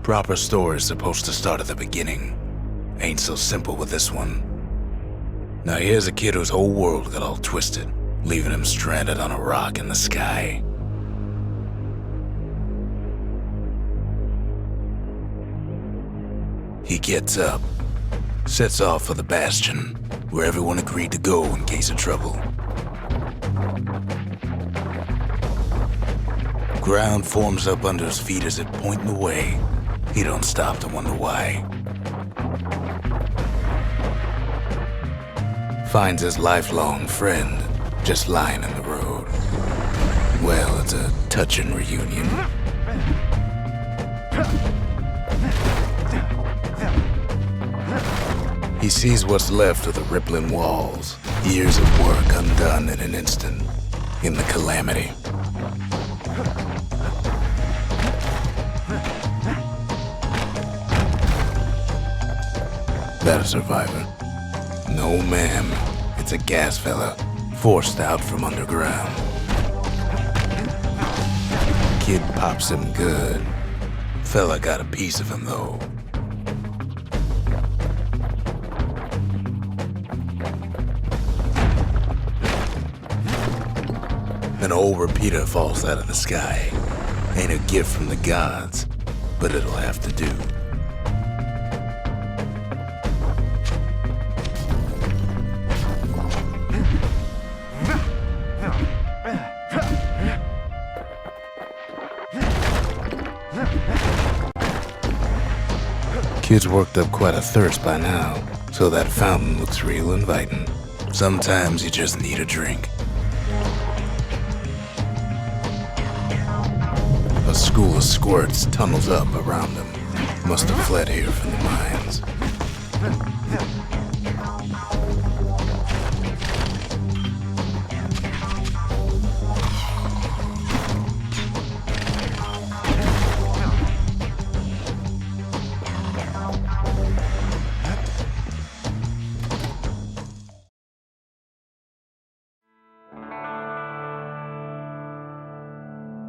Proper story's supposed to start at the beginning. Ain't so simple with this one. Now here's a kid whose whole world got all twisted, leaving him stranded on a rock in the sky. He gets up, sets off for the Bastion, where everyone agreed to go in case of trouble. Ground forms up under his feet as it pointing the way. He don't stop to wonder why. Finds his lifelong friend just lying in the road. Well, it's a touching reunion. He sees what's left of the rippling walls, years of work undone in an instant, in the Calamity. That a survivor? No, ma'am. It's a gas fella, forced out from underground. Kid pops him good. Fella got a piece of him, though. An old repeater falls out of the sky. Ain't a gift from the gods, but it'll have to do. Kid's worked up quite a thirst by now, so that fountain looks real inviting. Sometimes you just need a drink. A school of squirts tunnels up around him. Must have fled here from the mines.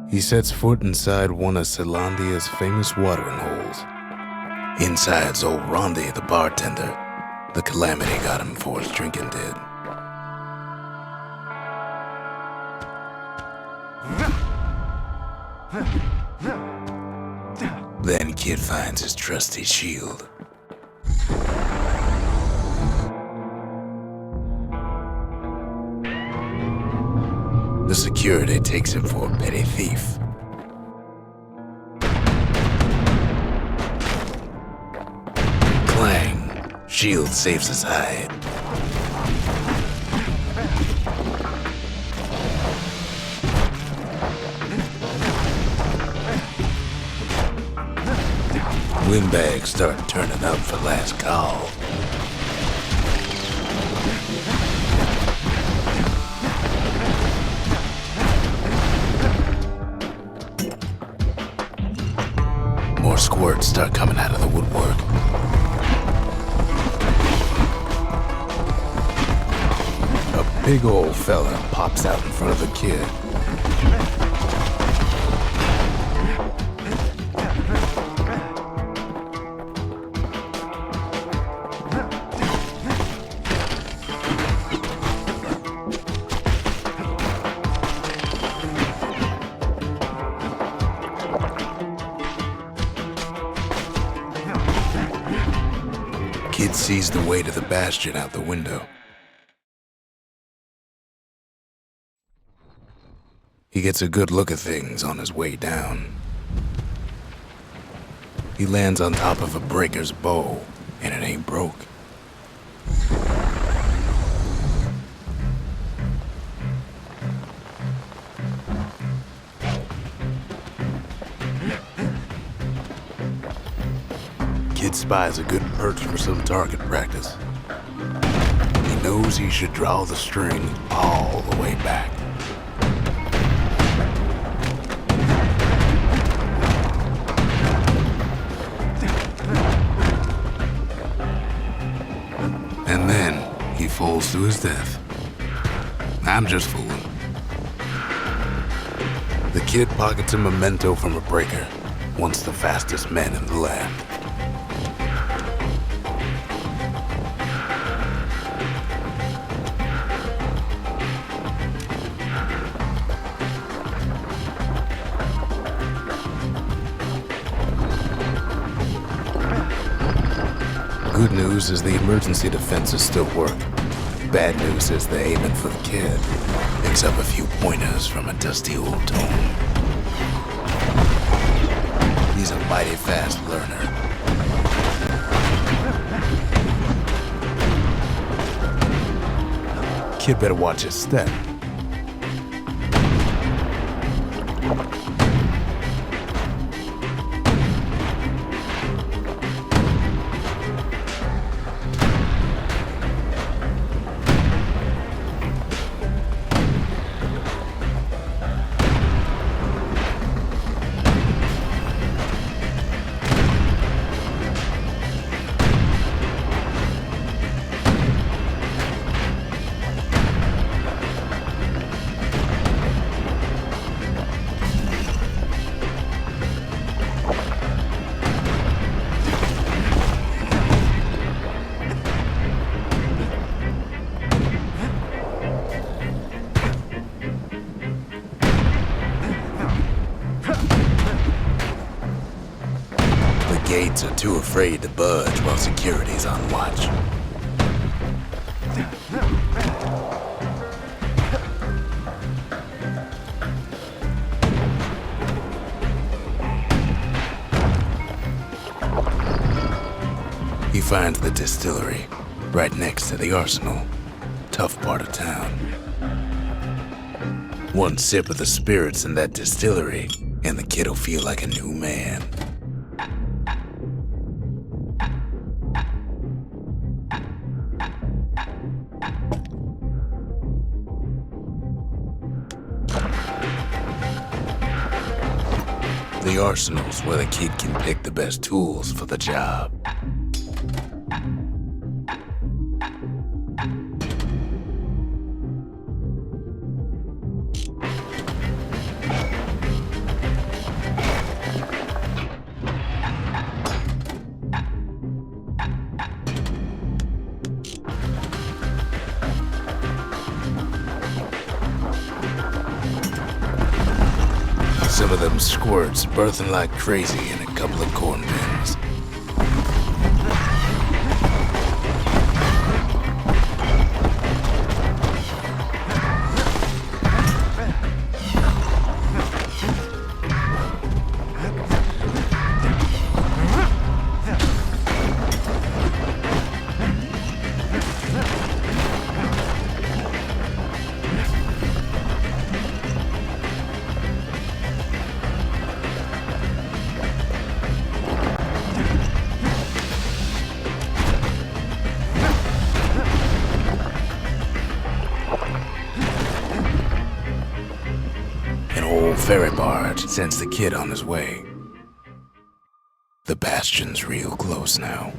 He sets foot inside one of Zealandia's famous watering holes. Inside's old Rondi, the bartender. The Calamity got him before his drinking did. Then Kid finds his trusty shield. The security takes him for a petty thief. Clang! Shield saves his hide. Windbags start turning up for last call. More squirts start coming out of the woodwork. A big old fella pops out in front of the kid. Kid sees the way to the Bastion out the window. He gets a good look at things on his way down. He lands on top of a breaker's bow, and it ain't broke. Kid spies a good perch for some target practice. He knows he should draw the string all the way back. And then he falls to his death. I'm just fooling. The kid pockets a memento from a breaker. once the fastest men in the land. Good news is the emergency defenses still work. Bad news is they're aiming for the kid. Picks up a few pointers from a dusty old tome. He's a mighty fast learner. Kid better watch his step. Gates are too afraid to budge while security's on watch. He finds the distillery right next to the arsenal. Tough part of town. One sip of the spirits in that distillery, and the kid'll feel like a new man. The arsenal's where the kid can pick the best tools for the job. Some of them squirts birthing like crazy in a couple of corn bins. Ferry barge sends the kid on his way. The Bastion's real close now.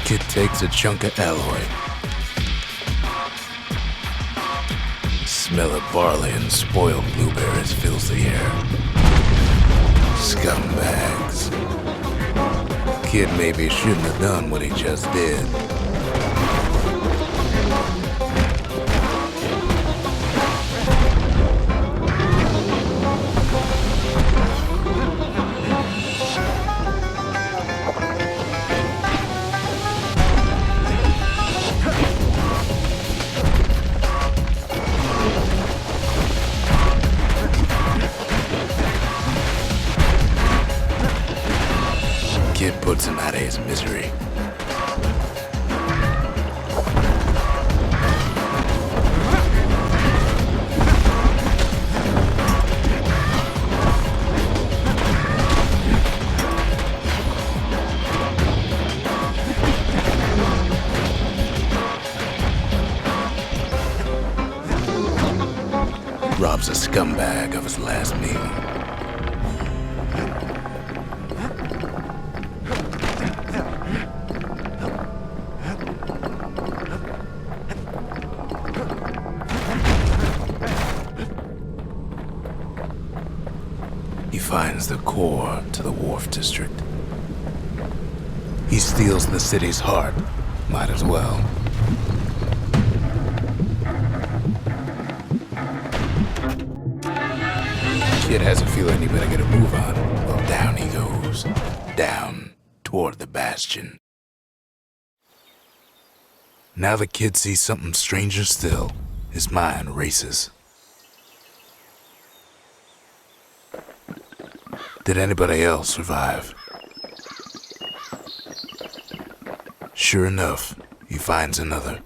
Kid takes a chunk of alloy. Smell of barley and spoiled blueberries fills the air. Scumbags. Kid maybe shouldn't have done what he just did. Kid puts him out of his misery. robs a scumbag of his last meal. He finds the core to the Wharf District. He steals the city's heart. Might as well. Kid has a feeling he better get a move on. Well, down he goes. Down toward the Bastion. Now the kid sees something stranger still. His mind races. Did anybody else survive? Sure enough, he finds another.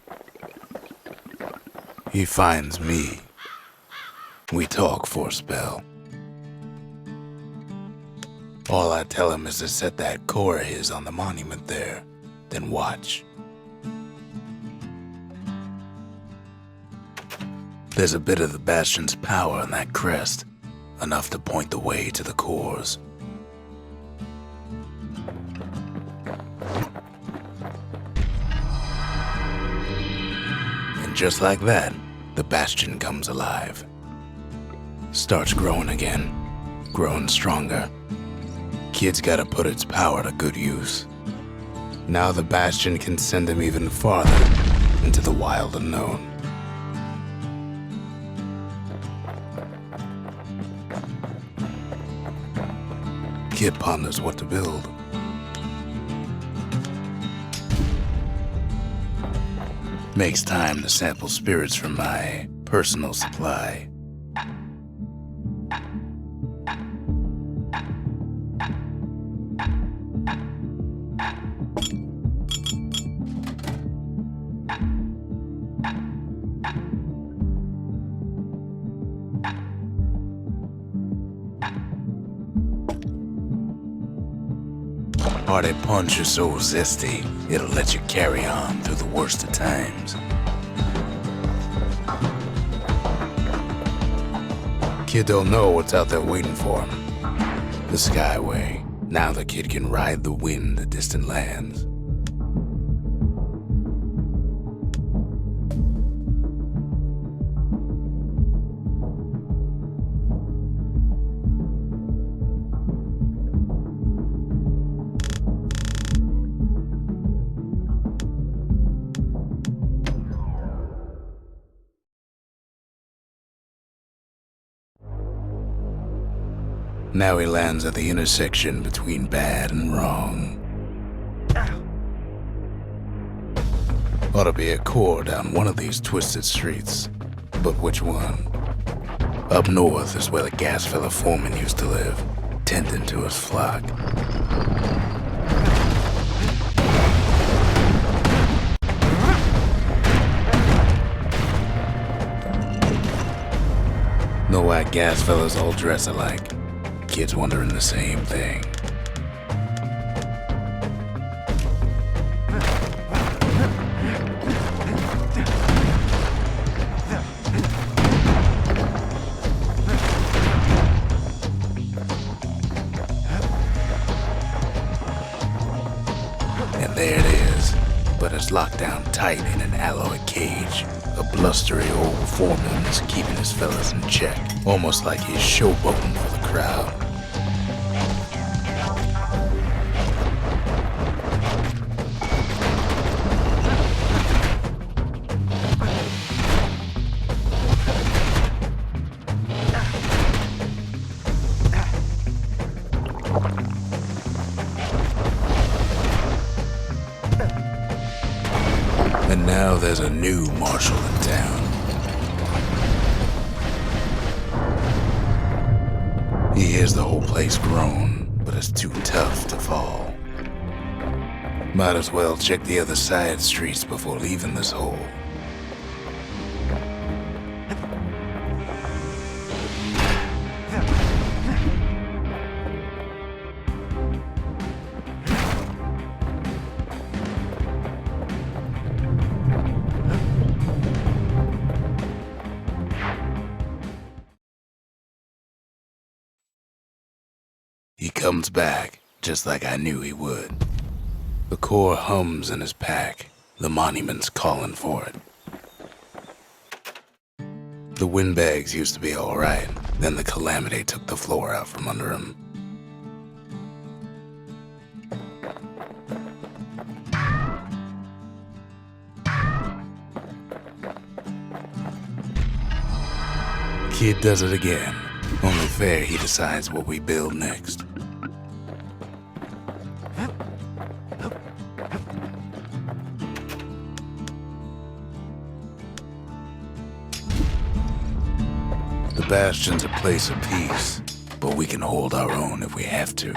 He finds me. We talk for a spell. All I tell him is to set that core of his on the monument there, then watch. There's a bit of the Bastion's power in that crest, enough to point the way to the cores. And just like that, the Bastion comes alive. Starts growing again, growing stronger. Kid's gotta put its power to good use. Now the Bastion can send him even farther into the wild unknown. Kid ponders what to build. Makes time to sample spirits from my personal supply. Hearty punch is so zesty, it'll let you carry on through the worst of times. Kid don't know what's out there waiting for him. The Skyway. Now the kid can ride the wind to distant lands. Now he lands at the intersection between bad and wrong. Ought to be a core down one of these twisted streets. But which one? Up north is where the gas fella foreman used to live, tending to his flock. Know why gas fellas all dress alike? Kids wondering the same thing. And there it is, but it's locked down tight in an alloy cage. A blustery old foreman is keeping his fellas in check, almost like he's showboating for the crowd. And now there's a new marshal in town. He hears the whole place groan, but it's too tough to fall. Might as well check the other side streets before leaving this hole. comes back, just like I knew he would. The core hums in his pack, the monument's calling for it. The windbags used to be alright, then the Calamity took the floor out from under him. Kid does it again. Only fair he decides what we build next. The Bastion's a place of peace, but we can hold our own if we have to.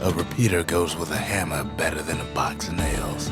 A repeater goes with a hammer better than a box of nails.